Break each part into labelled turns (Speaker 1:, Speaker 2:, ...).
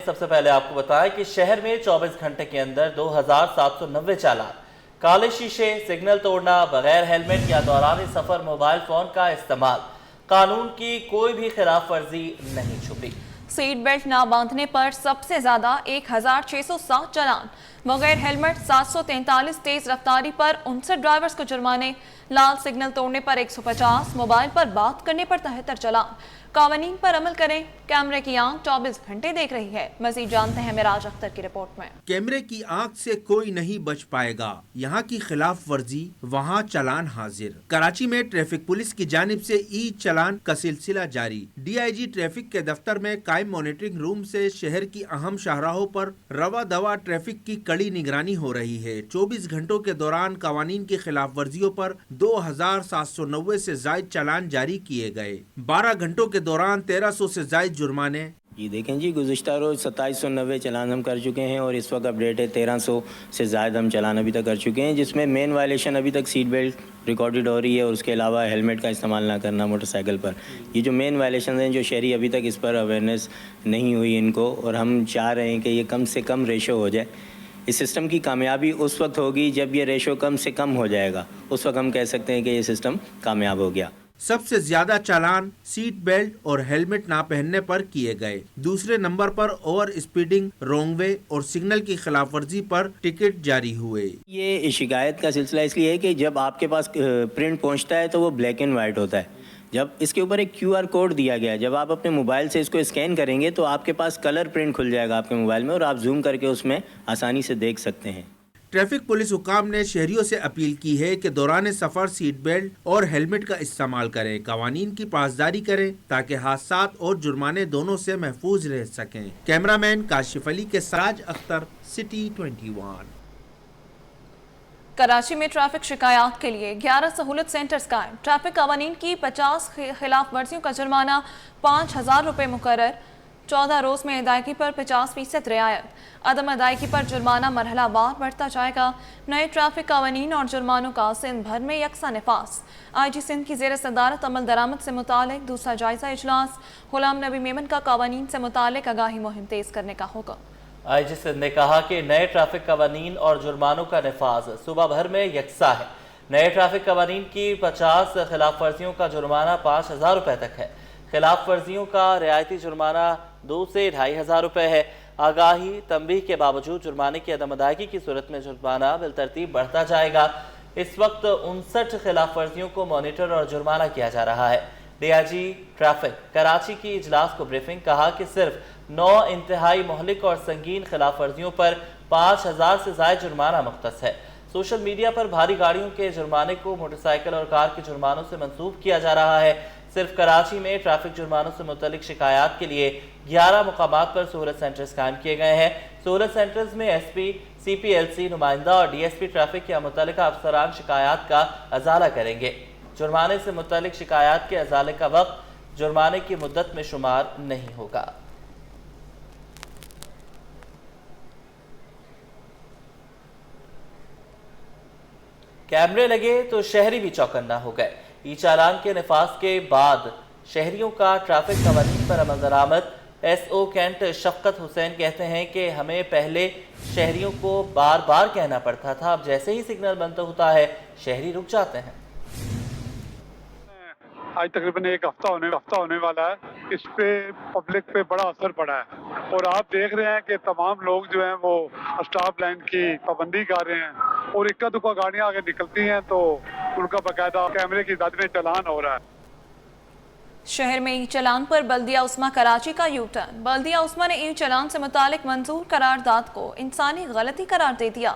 Speaker 1: سب سے پہلے آپ کو بتائیں کہ شہر میں 24 گھنٹے کے اندر 2790 چالان، کالے شیشے، سگنل توڑنا، بغیر ہیلمٹ یا دوران سفر موبائل فون کا استعمال، قانون کی کوئی بھی خلاف ورزی نہیں چھپی۔
Speaker 2: سیٹ بیلٹ نہ باندھنے پر سب سے زیادہ 1607 چالان، بغیر ہیلمٹ 743، تیز رفتاری پر 59 ڈرائیورز کو جرمانے، لال سگنل توڑنے پر 150، موبائل پر بات کرنے پر 73 چالان۔ قوانین پر عمل کریں، کیمرے کی آنکھ 24 گھنٹے دیکھ رہی ہے۔ مزید جانتے ہیں معراج اختر کی رپورٹ میں۔
Speaker 3: کیمرے کی آنکھ سے کوئی نہیں بچ پائے گا، یہاں کی خلاف ورزی وہاں چالان حاضر۔ کراچی میں ٹریفک پولیس کی جانب سے ای چالان کا سلسلہ جاری۔ ڈی آئی جی ٹریفک کے دفتر میں قائم مانیٹرنگ روم سے شہر کی اہم شاہراہوں پر رواں دواں ٹریفک کی کڑی نگرانی ہو رہی ہے۔ 24 گھنٹوں کے دوران قوانین کی خلاف ورزیوں پر 2790 سے زائد چالان جاری کیے گئے۔ 12 گھنٹوں کے دوران 1300 سے زائد جرمانے۔
Speaker 4: جی دیکھیں جی، گزشتہ روز 2790 چلان ہم کر چکے ہیں اور اس وقت اپڈیٹ ہے 1300 سے زائد ہم چلان ابھی تک کر چکے ہیں، جس میں مین وائلیشن ابھی تک سیٹ بیلٹ ریکارڈڈ ہو رہی ہے اور اس کے علاوہ ہیلمٹ کا استعمال نہ کرنا موٹر سائیکل پر۔ یہ جو مین وائلیشنز ہیں جو شہری ابھی تک اس پر اویئرنیس نہیں ہوئی ان کو، اور ہم چاہ رہے ہیں کہ یہ کم سے کم ریشو ہو جائے۔ اس سسٹم کی کامیابی اس وقت ہوگی جب یہ ریشو کم سے کم ہو جائے گا، اس وقت ہم کہہ سکتے ہیں کہ یہ سسٹم کامیاب ہو گیا۔
Speaker 3: سب سے زیادہ چالان سیٹ بیلٹ اور ہیلمٹ نہ پہننے پر کیے گئے۔ دوسرے نمبر پر اوور اسپیڈنگ، رونگ وے اور سگنل کی خلاف ورزی پر ٹکٹ جاری ہوئے۔
Speaker 4: یہ شکایت کا سلسلہ اس لیے ہے کہ جب آپ کے پاس پرنٹ پہنچتا ہے تو وہ بلیک اینڈ وائٹ ہوتا ہے، جب اس کے اوپر ایک کیو آر کوڈ دیا گیا ہے، جب آپ اپنے موبائل سے اس کو اسکین کریں گے تو آپ کے پاس کلر پرنٹ کھل جائے گا آپ کے موبائل میں اور آپ زوم کر کے اس میں آسانی سے دیکھ سکتے ہیں۔
Speaker 3: ٹریفک پولیس حکام نے شہریوں سے اپیل کی ہے کہ دوران سفر سیٹ بیلٹ اور ہیلمٹ کا استعمال کریں، قوانین کی پاسداری کریں تاکہ حادثات اور جرمانے دونوں سے محفوظ رہ سکیں۔ کیمرہ مین کاشف علی کے سراج اختر، سٹی 21۔
Speaker 2: کراچی میں ٹریفک شکایات کے لیے 11 سہولت سینٹرز قائم، ٹریفک قوانین کی 50 خلاف ورزیوں کا جرمانہ 5000 روپے مقرر، 14 روز میں ادائیگی پر 50% رعایت، عدم ادائیگی پر جرمانہ مرحلہ وار بڑھتا جائے گا۔ نئے ٹریفک قوانین اور جرمانوں کا سندھ بھر میں یکساں نفاذ، آئی جی سندھ کی زیر صدارت عمل درآمد سے متعلق دوسرا جائزہ اجلاس، غلام نبی میمن کا قوانین سے متعلق آگاہی مہم تیز کرنے کا حکم۔
Speaker 1: آئی جی سندھ نے کہا کہ نئے ٹریفک قوانین اور جرمانوں کا نفاذ صوبہ بھر میں یکساں ہے۔ نئے ٹریفک قوانین کی 50 خلاف ورزیوں کا جرمانہ 5000 روپے تک ہے، خلاف ورزیوں کا رعایتی جرمانہ 2 سے 2500 روپے ہے۔ آگاہی تنبیہ کے باوجود جرمانے کی عدم ادائیگی کی صورت میں جرمانہ بالترتیب بڑھتا جائے گا۔ اس وقت 59 خلاف ورزیوں کو مانیٹر اور جرمانہ کیا جا رہا ہے۔ D I G traffic Karachi کی اجلاس کو بریفنگ، کہا کہ صرف 9 انتہائی مہلک اور سنگین خلاف ورزیوں پر 5000 سے زائد جرمانہ مختص ہے۔ سوشل میڈیا پر بھاری گاڑیوں کے جرمانے کو موٹر سائیکل اور کار کے جرمانوں سے منسوب کیا جا رہا ہے۔ صرف کراچی میں ٹریفک جرمانوں سے متعلق شکایات کے لیے 11 مقامات پر سہولت سینٹرز قائم کیے گئے ہیں۔ سہولت سینٹرز میں ایس پی، سی پی ایل سی نمائندہ اور ڈی ایس پی ٹریفک یا متعلقہ افسران شکایات کا ازالہ کریں گے۔ جرمانے سے متعلق شکایات کے ازالے کا وقت جرمانے کی مدت میں شمار نہیں ہوگا۔ کیمرے لگے تو شہری بھی چوکنا ہو گئے۔ ای چالان کے نفاذ کے بعد شہریوں کا ٹریفک قوانین پر عمل درآمد۔ ایس او کینٹ شفقت حسین کہتے ہیں کہ ہمیں پہلے شہریوں کو بار بار کہنا پڑتا تھا، اب جیسے ہی سگنل بند ہوتا ہے شہری رک جاتے ہیں۔
Speaker 5: آج تقریباً ایک ہفتہ ہونے والا ہے، اس پہ پبلک پہ بڑا اثر پڑا ہے اور آپ دیکھ رہے ہیں کہ تمام لوگ جو ہیں وہ اسٹاپ لائن کی پابندی کر رہے ہیں اور اکا دکا گاڑیاں آگے نکلتی ہیں تو ان کا باقاعدہ کیمرے کی مدد میں چلان ہو رہا ہے۔
Speaker 2: شہر میں ای چالان پر بلدیہ عثمہ کراچی کا یو ٹرن، بلدیہ عثمہ نے ای چالان سے متعلق منظور قرارداد کو انسانی غلطی قرار دے دیا۔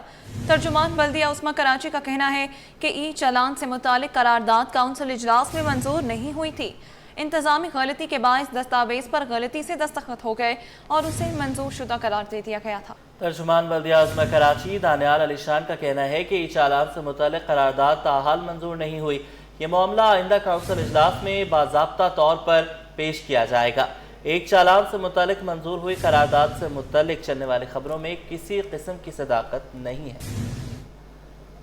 Speaker 2: ترجمان بلدیہ عثمہ کراچی کا کہنا ہے کہ ای چالان سے متعلق قرارداد کونسل اجلاس میں منظور نہیں ہوئی تھی، انتظامی غلطی کے باعث دستاویز پر غلطی سے دستخط ہو گئے اور اسے منظور شدہ قرار دے دیا گیا تھا۔
Speaker 1: ترجمان بلدیہ عظمہ کراچی دانیال علی شان کا کہنا ہے کہ ای چالان سے متعلق قرارداد تاحال منظور نہیں ہوئی، یہ معاملہ آئندہ کونسل اجلاس میں باضابطہ طور پر پیش کیا جائے گا۔ ایک چالان سے متعلق منظور ہوئی قرارداد سے متعلق چلنے والی خبروں میں کسی قسم کی صداقت نہیں ہے۔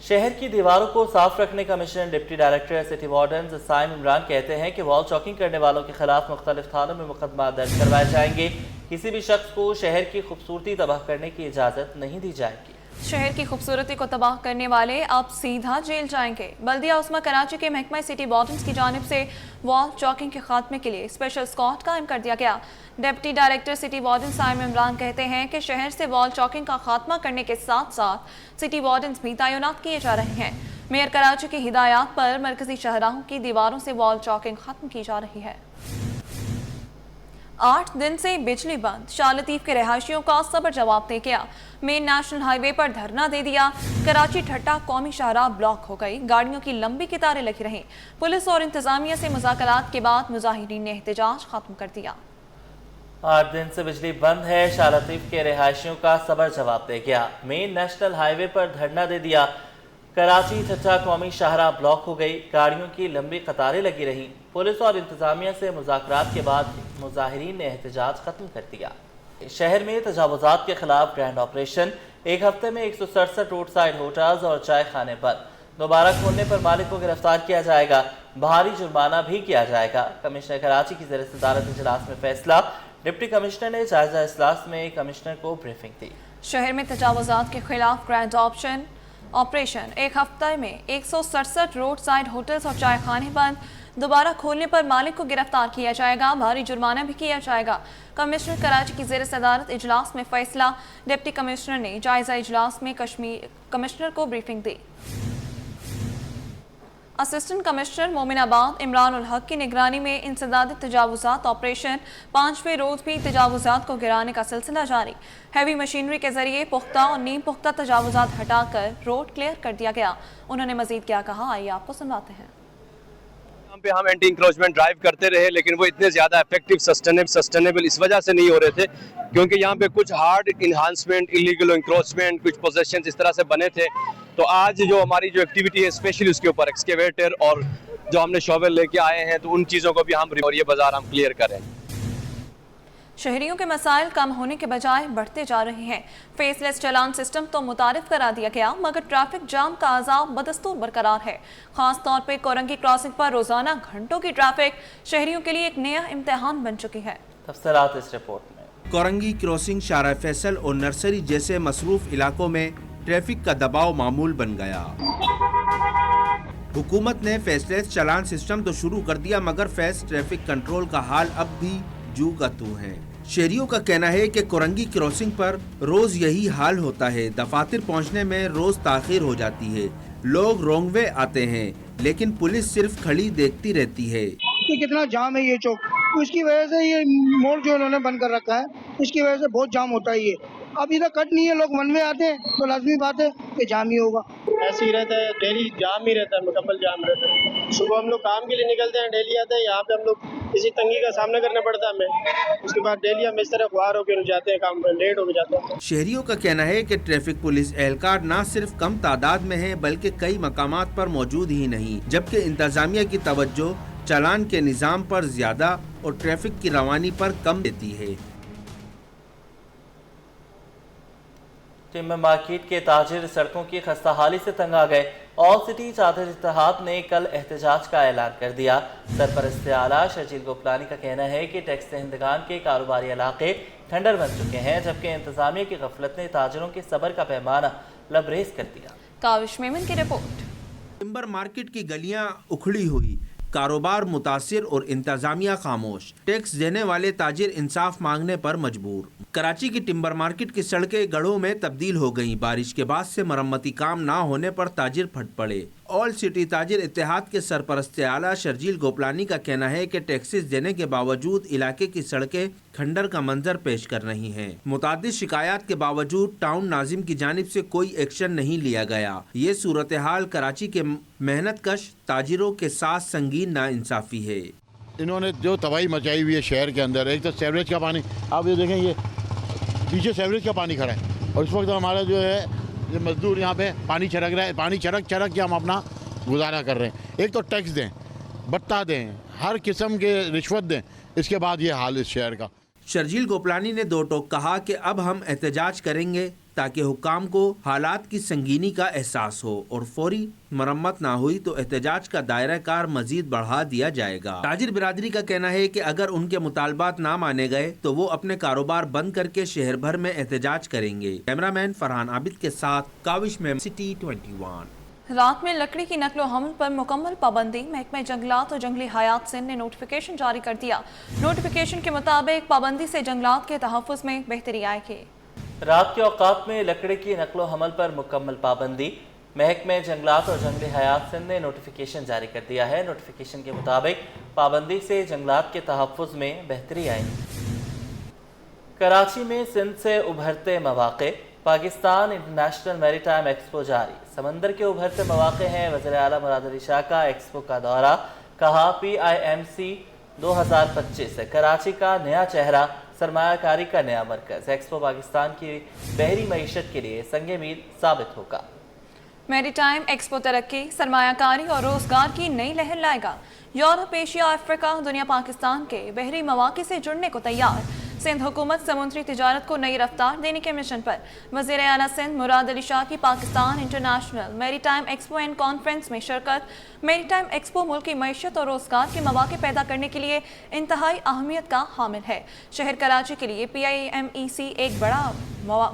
Speaker 1: شہر کی دیواروں کو صاف رکھنے commissioner deputy director city wardens Saim Imran کہتے ہیں کہ وال چاکنگ کرنے والوں کے خلاف مختلف تھانوں میں مقدمات درج کروائے جائیں گے۔ किसी भी शख्स को शहर की खूबसूरती तबाह करने की इजाज़त नहीं दी जाएगी।
Speaker 2: शहर की खूबसूरती को तबाह करने वाले अब सीधा जेल जाएंगे। बल्दिया उस्मा कराची के महकमा सिटी वार्डन्स की जानिब से वॉल चॉकिंग के खात्मे के लिए स्पेशल स्क्वाड कायम कर दिया गया। Deputy director city warden Saim Imran कहते हैं कि शहर से वॉल चॉकिंग का खात्मा करने के साथ साथ सिटी वार्डन्स भी तैनात किए जा रहे हैं। मेयर कराची की हिदायत पर मरकजी शहराहों की दीवारों से वॉल चॉकिंग खत्म की जा रही है। 8 दिन से बिजली बंद, शाह लतीफ के रहायशियों का सबर जवाब दे गया। मेन नेशनल हाईवे पर धरना दे दिया। कराची ठट्टा कौमी शाहराह ब्लॉक हो गई, गाड़ियों की लंबी कतारें लगी रहीं। पुलिस और इंतजामिया से मुज़ाकरात के बाद मुजाहिरीन ने एहतजाज खत्म कर दिया।
Speaker 1: 8 दिन से बिजली बंद है, शाह लतीफ के रहायशियों का सबर जवाब दे गया। मेन नेशनल हाईवे पर धरना दे दिया। कराची ठट्टा कौमी शाहराह ब्लॉक हो गई, गाड़ियों की लंबी कतारें लगी रहीं। पुलिस और इंतजामिया से मुज़ाकरात के बाद मुजाहिरीन ने एहतजाज खत्म कर दिया। शहर में तजावुज़ात के खिलाफ ग्रैंड ऑपरेशन, एक हफ्ते में 167 रोड साइड होटल्स और चाय खाने बंद। दोबारा खोलने पर मालिक को गिरफ्तार किया जाएगा, भारी जुर्माना भी किया जाएगा। कमिश्नर कराची की ज़ेर सदारत इजलास में फैसला। डिप्टी कमिश्नर ने जायजा इजलास में कमिश्नर को ब्रीफिंग दी।
Speaker 2: शहर में तजावुज़ात के खिलाफ ग्रैंड ऑपरेशन, एक हफ्ते में 167 रोड साइड होटल्स और चाय खाने बंद। दोबारा खोलने पर मालिक को गिरफ्तार किया जाएगा, भारी जुर्माना भी किया जाएगा। कमिश्नर कराची की ज़ेर सदारत इजलास में फैसला। डिप्टी कमिश्नर ने जायजा इजलास में कमिश्नर को ब्रीफिंग दी। असिस्टेंट कमिश्नर मोमिनाबाद इमरान उल हक की निगरानी में इंसदादी तजावुज़ात ऑपरेशन, 5वें रोज़ भी तजावुज़ात को गिराने का सिलसिला जारी। हैवी मशीनरी के जरिए पुख्ता और नीम पुख्ता तजावुज़ात हटाकर रोड क्लियर कर दिया गया। उन्होंने मजीद क्या कहा, आइए आपको सुनाते हैं।
Speaker 6: यहाँ पे हम एंटी इंक्रोचमेंट ड्राइव करते रहे, लेकिन वो इतने ज़्यादा इफेक्टिव सस्टेनेबल इस वजह से नहीं हो रहे थे क्योंकि यहाँ पे कुछ हार्ड इन्हांसमेंट, इलीगल इंक्रोचमेंट, कुछ पोजेशन इस तरह से बने थे। तो आज जो हमारी जो एक्टिविटी है स्पेशली उसके ऊपर एक्सकेवेटर और जो हमने शॉवेल लेके आए हैं, तो उन चीज़ों को भी हम और ये बाजार हम क्लियर करें।
Speaker 2: शहरियों के मसाइल कम होने के बजाय बढ़ते जा रहे हैं। फेसलेस चालान सिस्टम तो मुतारिफ करा दिया गया, मगर ट्रैफिक जाम का अजाब बदस्तूर बरकरार है। खास तौर पे कोरंगी क्रॉसिंग पर रोजाना घंटों की ट्रैफिक शहरियों के लिए एक नया इम्तिहान बन चुकी है।
Speaker 1: तफसीलात इस रिपोर्ट में।
Speaker 3: कोरंगी क्रॉसिंग, शारा फैसल और नर्सरी जैसे मसरूफ इलाकों में ट्रैफिक का दबाव मामूल बन गया। हुकूमत ने फेसलेस चालान सिस्टम तो शुरू कर दिया, मगर फेस ट्रैफिक कंट्रोल का हाल अब भी जू का तू है। शहरियों का कहना है कि कोरंगी क्रॉसिंग पर रोज यही हाल होता है। दफातर पहुंचने में रोज ताखीर हो जाती है, लोग रॉन्ग वे आते हैं, लेकिन पुलिस सिर्फ खड़ी देखती रहती है।
Speaker 7: कि कितना जाम है ये चौक, उसकी वजह से ये मोड़ जो उन्होंने बंद कर रखा है, इसकी वजह से बहुत जाम होता है। ये अब इधर कट नहीं है, लोग वन में आते हैं तो लाजमी बात है कि जाम ही होगा।
Speaker 8: ऐसे ही रहता है, डेली जाम ही रहता है, मुकम्मल जाम रहता है। सुबह हम लोग काम के लिए निकलते हैं, डेली आते हैं, यहाँ पे हम लोग इसी तंगी का सामना करना पड़ता है हमें। उसके बाद डेली हम इस तरह ख्वार होकर जाते हैं, काम पर लेट होकर जाते हैं।
Speaker 3: शहरियों का कहना है कि ट्रैफिक पुलिस एहलकार न सिर्फ कम तादाद में है, बल्कि कई मकामात पर मौजूद ही नहीं, जबकि इंतजामिया की तवज्जो चालान के निज़ाम पर ज्यादा और ट्रैफिक की रवानी पर कम देती है।
Speaker 1: टिम्बर मार्केट के ताजिर सड़कों की खस्ताहाली से तंग आ गए। ऑल सिटी चादर इत्तेहाद ने कल एहतजाज का ऐलान कर दिया। सरपरस्त आला शर्जील गोपलानी का कहना है कि टैक्स दहिंदगान के कारोबारी इलाके खंडर बन चुके हैं, जबकि इंतजामिया की गफलत ने ताजिरों के सब्र का पैमाना लबरेज कर दिया।
Speaker 2: काविश मेमन की रिपोर्ट।
Speaker 3: टिम्बर मार्केट की गलियां उखड़ी हुई, कारोबार मुतासिर और इंतजामिया खामोश। टैक्स देने वाले ताजिर इंसाफ मांगने पर मजबूर। कराची की टिम्बर मार्केट की सड़कें गढ़ों में तब्दील हो गईं। बारिश के बाद से मरम्मती काम ना होने पर ताजिर फट पड़े। ऑल सिटी ताजिर इत्तेहाद के सरपरस्त आला शर्जील गोपलानी का कहना है कि टैक्सेस देने के बावजूद इलाके की सड़कें खंडर का मंजर पेश कर रही हैं। मुतादिद शिकायत के बावजूद टाउन नाजिम की जानिब से कोई एक्शन नहीं लिया गया। ये सूरत हाल कराची के मेहनत कश ताजिरों के साथ संगीन नाइंसाफी है।
Speaker 9: इन्होंने जो तबाही मचाई हुई है शहर के अंदर, एक तो सीवरेज का पानी, आप ये देखें, ये पीछे सीवरेज का पानी खड़ा है और इस वक्त हमारा जो है ये मजदूर यहाँ पे पानी छिड़क रहा है, पानी छिड़क के हम अपना गुजारा कर रहे हैं। एक तो टैक्स दें, भत्ता दें, हर किस्म के रिश्वत दें, इसके बाद ये हाल इस शहर का।
Speaker 3: शर्जील गोपलानी ने दो टोक कहा कि अब हम एहतजाज करेंगे ताकि हुक्काम को हालात की संगीनी का एहसास हो और फौरी मरम्मत ना हुई तो एहतजाज का दायरा कार मजीद बढ़ा दिया जाएगा। ताजिर बिरादरी का कहना है कि अगर उनके मुतालबात ना माने गए तो वो अपने कारोबार बंद करके शहर भर में एहतजाज करेंगे। कैमरामैन फरहान आबिद के साथ काविश में सिटी 21।
Speaker 2: रात में लकड़ी की नकलो हमल पर मुकम्मल पाबंदी। महकमा जंगलात और जंगली हयात सिंध ने नोटिफिकेशन जारी कर दिया। नोटिफिकेशन के मुताबिक पाबंदी से जंगलात के तहफ़्फ़ुज़ में बेहतरी आएगी।
Speaker 1: रात के औकात में लकड़ी की नकलो हमल पर मुकम्मल पाबंदी। महकमा जंगलात और जंगली हयात सिंध ने नोटिफिकेशन जारी कर दिया है। नोटिफिकेशन के मुताबिक पाबंदी से जंगलात के तहफ़्फ़ुज़ में बेहतरी आएगी। कराची में सिंध से उभरते मौक़े। पाकिस्तान इंटरनेशनल मैरीटाइम एक्सपो जारी। समंदर के उभरते मौक़े हैं। वज़ीर आला मुराद अली शाह का एक्सपो का दौरा। कहा PIMC 2025 कराची का नया चेहरा, सरमायाकारी का नया मरकज़। एक्सपो पाकिस्तान की बहरी मईशत के लिए संगे मील साबित होगा।
Speaker 2: मैरीटाइम एक्सपो तरक्की, सरमायाकारी और रोजगार की नई लहर लाएगा। यूरोप, एशिया, अफ्रीका, दुनिया पाकिस्तान के बहरी मौक़े से जुड़ने को तैयार। सिंध हुकूमत समुद्री तिजारत को नई रफ्तार देने के मिशन पर। वज़ीर आला सिंध मुराद अली शाह की Pakistan international maritime expo and conference में शिरकत। मैरीटाइम एक्सपो मुल्क की मईशत और रोज़गार के मौक़े पैदा करने के लिए इंतहाई अहमियत का हामिल है। शहर कराची के लिए PIMEC एक बड़ा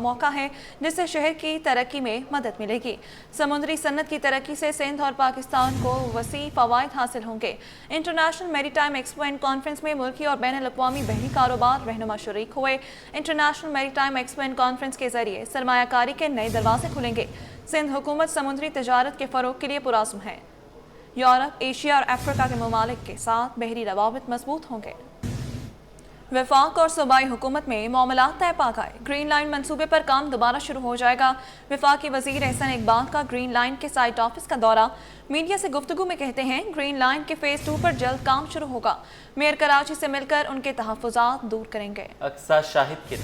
Speaker 2: मौका है जिससे शहर की तरक्की में मदद मिलेगी। समुद्री सन्नत की तरक्की से सिंध और पाकिस्तान को वसी फ़वाइद हासिल होंगे। International maritime expo and conference में मुल्की और बैनुल अक़वामी बहरी कारोबार रहनुमा शरीक हुए। International maritime expo and conference के जरिए सरमायाकारी के नए दरवाजे खुलेंगे। सिंध हुकूमत समुद्री तजारत के फ़रोग़ के लिए पुरअज़्म है। यूरोप, एशिया और अफ्रीका के ममालिक के साथ बहरी रवाबित मजबूत होंगे। वफाक और सूबाई हुकूमत में मामलात तय पा गए। ग्रीन लाइन मंसूबे पर काम दोबारा शुरू हो जाएगा। वफाकी वज़ीर एहसन इकबाल का ग्रीन लाइन के साइट ऑफिस का दौरा। मीडिया से गुफ्तगू में कहते हैं ग्रीन लाइन के फ़ेज़ 2 पर जल्द काम शुरू होगा। मेयर कराची से मिलकर उनके तहफ़्फ़ुज़ात दूर करेंगे।
Speaker 1: अक्सा शाहिद की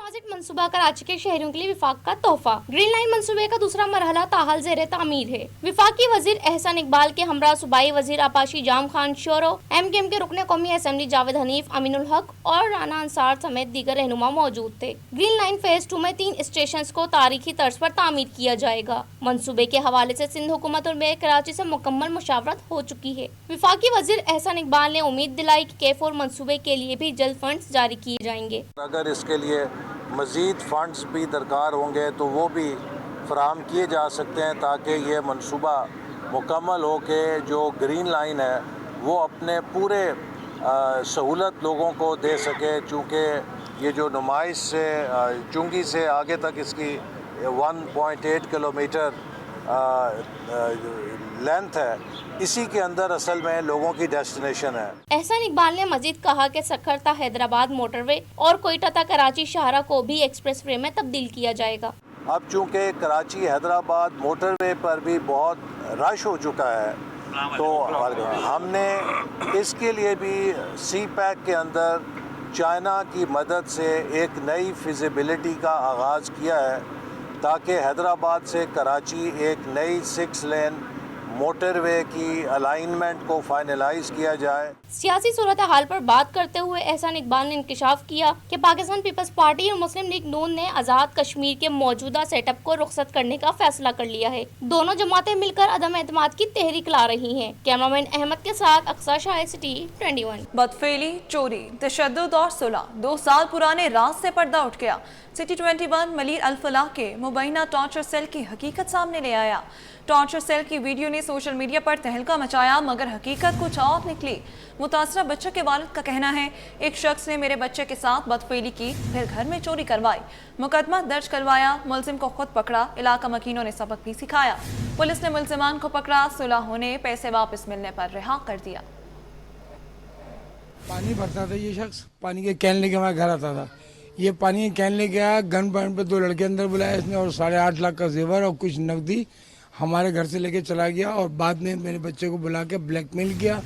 Speaker 10: प्रोजेक्ट मंसूबा कराची के शहरियों के लिए विफाक का तोहफा। ग्रीन लाइन मंसूबे का दूसरा मरहला ताहाल ज़ेरे तामीर है। विफाकी वजीर एहसन इकबाल के हमरा सूबाई वजीर आपाशी जाम खान शोरो, MKM के रुकने कौमी असम्बली जावेद हनीफ, अमीनुल हक और राना अंसार समेत दीगर रहनुमा मौजूद थे। ग्रीन लाइन फेज 2 में 3 स्टेशन को तारीखी तर्ज पर तामीर किया जाएगा। मंसूबे के हवाले से सिंध हुकूमत और मेयर कराची से मुकम्मल मुशावरत हो चुकी है। विफाकी वजीर एहसन इकबाल ने उम्मीद दिलाई कि K4 मंसूबे के लिए भी जल्द फंड्स जारी किए जाएंगे।
Speaker 11: अगर इसके लिए मज़ीद फंड्स भी दरकार होंगे तो वो भी फराहम किए जा सकते हैं ताकि ये मंसूबा मुकम्मल हो के जो ग्रीन लाइन है वो अपने पूरे सहूलत लोगों को दे सके। चूँकि ये जो नुमाइश से चुंगी से आगे तक इसकी 1.8 किलोमीटर लेंथ है, इसी के अंदर असल में लोगों की डेस्टिनेशन है।
Speaker 10: एहसन इकबाल ने मजीद कहा कि सक्खरता हैदराबाद मोटरवे और कोयटा तक कराची शाहरा को भी एक्सप्रेस वे में तब्दील किया जाएगा।
Speaker 11: अब चूँकि कराची हैदराबाद मोटरवे पर भी बहुत रश हो चुका है तो हमने इसके लिए भी CPEC के अंदर चाइना की मदद से एक नई फिजिबिलिटी का आगाज़ किया है ताकि हैदराबाद से कराची एक नई 6 लेन मोटरवे की अलाइनमेंट को फाइनलाइज किया जाए।
Speaker 10: सियासी सूरत हाल पर बात करते हुए एहसन इकबाल ने इंकशाफ किया कि पाकिस्तान पीपल्स पार्टी और मुस्लिम लीग नून ने आज़ाद कश्मीर के मौजूदा सेटअप को रुखसत करने का फैसला कर लिया है। दोनों जमातें मिलकर अदम एतमाद की तहरीक ला रही हैं। कैमरामैन अहमद के साथ अक्सा शाहिद, सिटी 21।
Speaker 2: बदफेली, चोरी, तशद्दुद और सुलह 2 साल पुराने राज से पर्दा उठ गया। सिटी 21 मलीर अल-फलाह के मुबैना टॉर्चर सेल की हकीकत सामने ले आया। टॉर्चर सेल की वीडियो ने सोशल मीडिया पर तहलका मचाया मगर हकीकत कुछ और निकली। मुतासरा बच्चे के वालिद का कहना है एक शख्स ने मेरे बच्चे के साथ बदफेली की, फिर घर में चोरी करवाई, मुकदमा दर्ज करवाया, मुलजिम को खुद पकड़ा, इलाका मकीनों ने सबक भी सिखाया। पुलिस ने मुलजिमान को पकड़ा, सुलह होने, पैसे वापस मिलने पर रिहा कर दिया।
Speaker 12: पानी भरता था ये शख्स, पानी के कैन लेके हमारे घर आता था। ये पानी के कैन लेके आया, गन पॉइंट पे 2 लड़के अंदर बुलाया इसने और 8.5 लाख का जेवर और कुछ नकदी हमारे घर से लेके चला गया और बाद में मेरे बच्चे को बुला के ब्लैकमेल किया,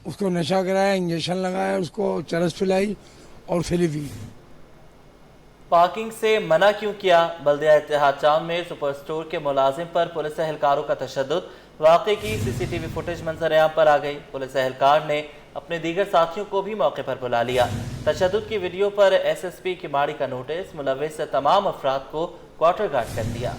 Speaker 12: उसको नशा कराया, इंजेक्शन लगाया, उसको चरस पिलाई और फिली।
Speaker 1: पार्किंग से मना क्यों किया? बल्दिया इत्तेहाद टाउन में सुपर स्टोर के मुलाजिम पर पुलिस एहलकारों का तशद्दुद। वाक़े की CCTV फुटेज मंजर आम पर आ गई। पुलिस एहलकार ने अपने दीगर साथियों को भी मौके पर बुला लिया। तशद्दुद की वीडियो पर SSP किमाड़ी का नोटिस, मुलव्विस तमाम अफराद को क्वार्टर गार्ड कर दिया।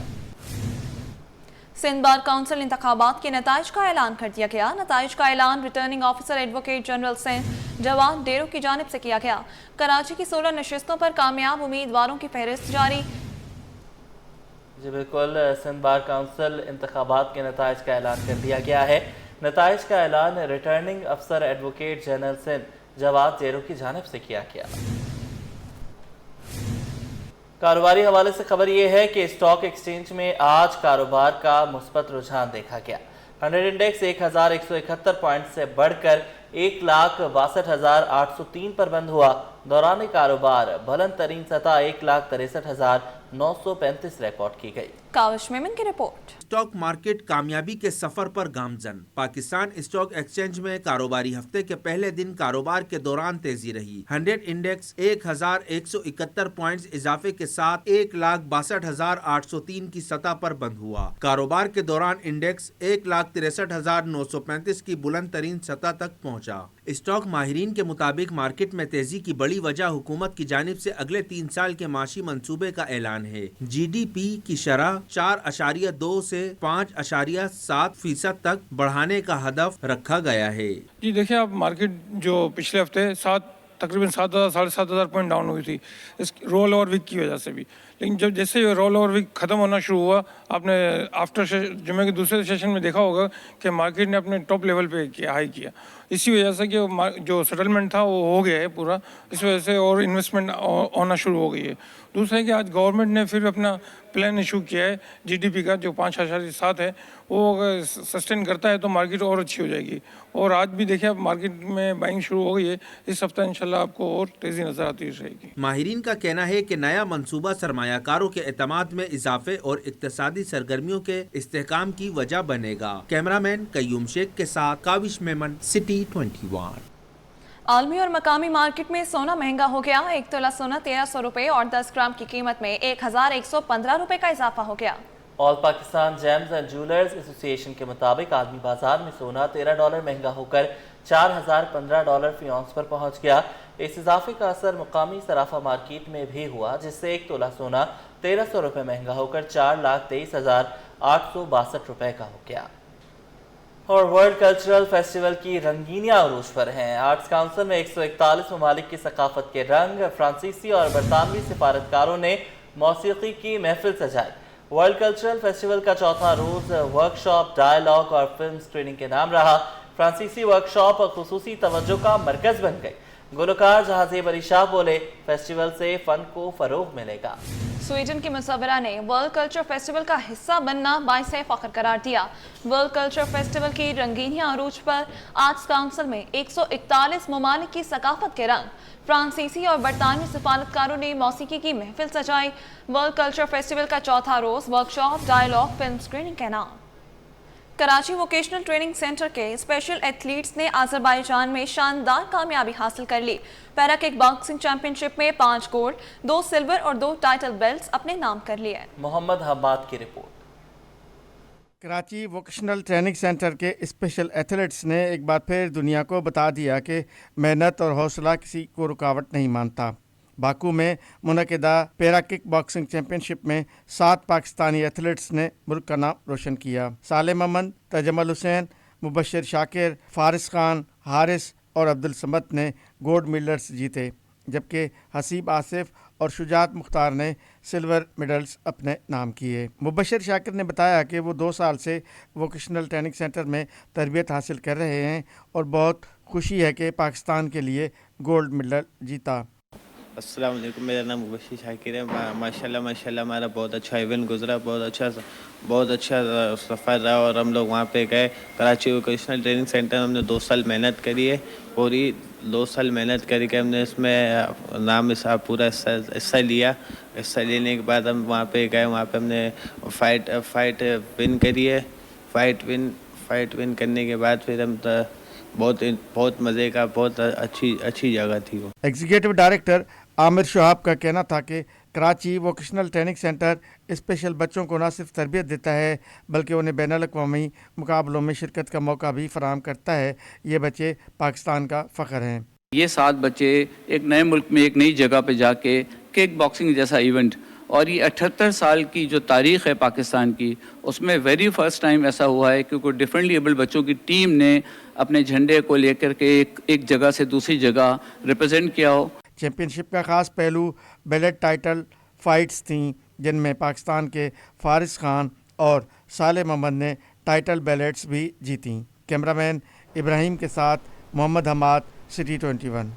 Speaker 2: सिंध बार काउंसिल इंतखाबात के नताइज का ऐलान कर दिया गया। नताइज का ऐलान returning officer advocate general Sindh Jawad Dero की जानिब से किया गया। कराची की 16 नशिस्तों पर कामयाब उम्मीदवारों की फहरिस्त जारी।
Speaker 1: जी बिल्कुल, सिंध बार काउंसिल इंतखाबात के नताइज का ऐलान कर दिया गया है। नताइज का ऐलान रिटर्निंग अफसर एडवोकेट जनरल सिंध जवाद डेरो की जानिब से किया गया। कारोबारी हवाले से खबर यह है कि स्टॉक एक्सचेंज में आज कारोबार का मुस्बत रुझान देखा गया। 100 इंडेक्स 1171 पॉइंट से बढ़कर 1,62,803 पर बंद हुआ। दौरान कारोबार बुलंद तरीन सतह 1,63,935 रिकॉर्ड की गई।
Speaker 2: काविश मेमन की रिपोर्ट।
Speaker 3: स्टॉक मार्केट कामयाबी के सफर पर गामजन। पाकिस्तान स्टॉक एक्सचेंज में कारोबारी हफ्ते के पहले दिन कारोबार के दौरान तेजी रही। 100 इंडेक्स 1,171 पॉइंट्स इजाफे के साथ 1,62,803 की सतह पर बंद हुआ। कारोबार के दौरान इंडेक्स 1,63,935 की बुलंद तरीन सतह तक पहुंचा। स्टॉक माहिरीन के मुताबिक मार्केट में तेजी की बड़ी वजह हुकूमत की जानिब से अगले 3 साल के माशी मंसूबे का ऐलान है। GDP की शरह 4.2 से 5.7% तक बढ़ाने का हदफ रखा गया है।
Speaker 12: जी देखिए, आप मार्केट जो पिछले हफ्ते तकरीबन 7,000 साढ़े 7,000 पॉइंट डाउन हुई थी इस रोल ओवर वीक की वजह से भी। लेकिन जब जैसे ये रोल ओवर वीक ख़त्म होना शुरू हुआ, आपने आफ्टर जुमे के दूसरे सेशन में देखा होगा कि मार्केट ने अपने टॉप लेवल पे हाई किया। इसी वजह से कि जो सेटलमेंट था वो हो गया है पूरा, इस वजह से और इन्वेस्टमेंट होना शुरू हो गई है। दूसरा है कि आज गवर्नमेंट ने फिर अपना प्लान इशू किया है GDP का जो 5.7 है, वो अगर सस्टेन करता है तो मार्केट और अच्छी हो जाएगी। और आज भी देखिए, आप मार्केट में बाइंग शुरू हो गई है। इस हफ्ते इंशाल्लाह आपको और तेज़ी नज़र आती रहेगी।
Speaker 3: माहिरीन का कहना है कि नया मंसूबा सरमायाकारों के एतमाद में इजाफे और इक्तिसादी सरगर्मियों के इस्तेहकाम की वजह बनेगा। कैमरामैन कयूम शेख के साथ काविश मेमन, सिटी 21।
Speaker 2: आलमी और मकामी मार्केट में सोना महंगा हो गया। 1 तोला सोना 1,300 रुपए और 10 ग्राम की कीमत में 1,115 रुपए का इजाफा हो गया।
Speaker 1: All Pakistan James and jewellers association के मुताबिक आलमी बाजार में सोना $13 महंगा होकर $4,015 फी औंस पर पहुंच गया। इस इजाफे का असर मुकामी सराफा मार्केट में भी हुआ, जिससे 1 तोला सोना 1,300 रुपए महंगा होकर 4,23,862 रुपए का हो गया। और वर्ल्ड कल्चरल फेस्टिवल की रंगीनियां अरूज पर हैं। आर्ट्स काउंसिल में 141 ममालिक की सकाफत के रंग, फ्रांसीसी और बरतानवी सिफारतकारों ने मौसीकी की महफिल सजाई। वर्ल्ड कल्चरल फेस्टिवल का चौथा रोज वर्कशॉप, डायलॉग और फिल्म स्क्रीनिंग के नाम रहा। फ्रांसीसी वर्कशॉप खुसूसी तवज्जो का मरकज बन गई। गुलकार जहाज़ेब अली शाह बोले, फेस्टिवल से फन को फरोग मिलेगा।
Speaker 2: स्वीडन की मुसव्वरा ने वर्ल्ड कल्चर फेस्टिवल का हिस्सा बनना बाइस फख्र करार दिया। वर्ल्ड कल्चर फेस्टिवल की रंगीनियां अरूज पर आर्ट्स काउंसिल में 141 ममालिक की सकाफत के रंग, फ्रांसीसी और बरतानवी सिफारतकारों ने मौसीकी की महफिल सजाई। वर्ल्ड कल्चर फेस्टिवल का चौथा रोज वर्कशॉप, डायलॉग, फिल्म स्क्रीनिंग के नाम। कराची वोकेशनल ट्रेनिंग सेंटर के स्पेशल एथलीट्स ने अज़रबैजान में शानदार कामयाबी हासिल कर ली। पैरा किक बॉक्सिंग चैंपियनशिप में 5 गोल्ड, 2 सिल्वर और 2 टाइटल बेल्ट्स अपने नाम कर लिए।
Speaker 1: मोहम्मद हम्माद की report.
Speaker 13: Karachi vocational training centre के स्पेशल एथलीट्स ने एक बार फिर दुनिया को बता दिया कि मेहनत और हौसला किसी को रुकावट नहीं मानता। बाकू में मुनक़िदा पैरा किक बॉक्सिंग चैंपियनशिप में 7 पाकिस्तानी एथलीट्स ने मुल्क का नाम रोशन किया। सालिम अमन, तजम्मल हुसैन, मुबशर शाकिर, फारिस खान, हारिस और अब्दुल समद ने गोल्ड मेडल्स जीते, जबकि हसीब आसिफ और शुजात मुख्तार ने सिल्वर मेडल्स अपने नाम किए। मुबशर शाकिर ने बताया कि वो 2 साल से वोकेशनल ट्रेनिंग सेंटर में तरबियत हासिल कर रहे हैं और बहुत खुशी है कि पाकिस्तान के लिए गोल्ड मेडल जीता।
Speaker 4: अस्सलाम वालेकुम, मेरा नाम मुबशर शाकिर है। माशाल्लाह हमारा बहुत अच्छा इवेंट गुजरा, बहुत अच्छा सफ़र रहा और हम लोग वहाँ पे गए। कराची वोकेशनल ट्रेनिंग सेंटर में हमने 2 साल मेहनत करी है, पूरी 2 साल मेहनत करके हमने इसमें नाम पूरा हिस्सा लिया। हिस्सा लेने के बाद हम वहाँ पे गए, वहाँ पे हमने फ़ाइट विन करी है। फ़ाइट विन करने के बाद फिर हम बहुत मज़े का, बहुत अच्छी जगह थी वो।
Speaker 13: एग्जीक्यूटिव डायरेक्टर आमिर शहाब का कहना था कि Karachi vocational training centre special बच्चों को न सिर्फ तरबियत देता है बल्कि उन्हें बैनुल-अक़वामी मुकाबलों में शिरकत का मौका भी फराहम करता है। ये बच्चे पाकिस्तान का फ़ख्र हैं।
Speaker 14: ये 7 बच्चे एक नए मुल्क में एक नई जगह पे जाके किक बॉक्सिंग जैसा इवेंट, और ये 78 साल की जो तारीख़ है पाकिस्तान की, उसमें वेरी फर्स्ट टाइम ऐसा हुआ है कि कोई डिफरेंटली एबल्ड बच्चों की टीम ने अपने झंडे को लेकर के एक जगह से दूसरी जगह रिप्रेजेंट किया हो।
Speaker 13: चैम्पियनशिप का ख़ास पहलू बेलेट टाइटल फाइट्स थीं, जिनमें पाकिस्तान के फारिस खान और साले मोहम्मद ने टाइटल बेलेट्स भी जीतीं। कैमरामैन इब्राहिम के साथ मोहम्मद हमाद, सिटी 21।